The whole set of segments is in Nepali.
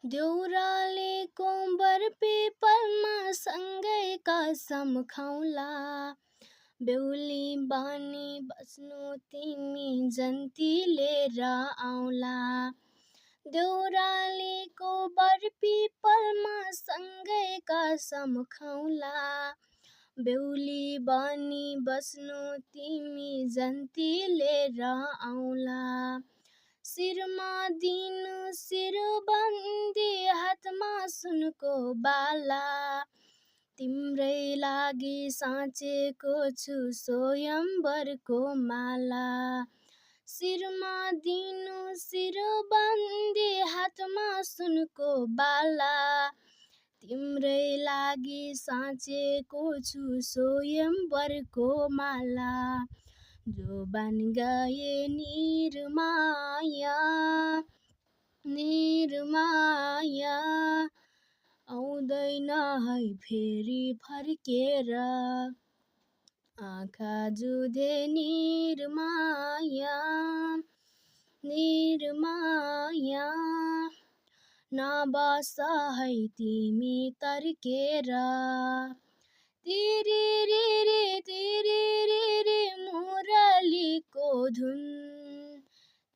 देउरालीको बर पिपलमा सँगै कसम खाउँला। बेहुली बनी बस्नु तिमी जन्ती लिएर आउँला। देउरालीको बर पिपलमा सँगै कसम खाउँला। बेहुली बनी बस्नु तिमी जन्ती लिएर आउँला। शिरमा दिनु शिरबन्दी हातमा सुनको बाला। तिम्रै लागि साँचेको छु स्वयम्वरको माला। शिरमा दिनु शिरबन्दी हातमा सुनको बाला। तिम्रै लागि साँचेको छु स्वयम्वरको माला। जोबान गए निरमाया निरमाया आउँदैन है फेरि फर्केर। आँखा जुधे निरमाया निरमाया नबस है तिमी तर्केर। तिरिरिरि मुरलीको धुन।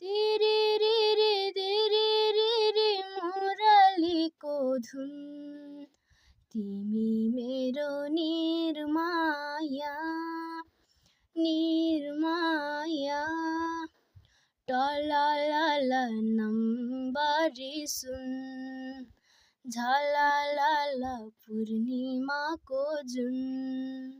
तिरिरिरि मुरलीको धुन। तिमी मेरो निरमाया निरमाया। टललल नम्बरी सुन। झललल पूर्णिमाको जुन।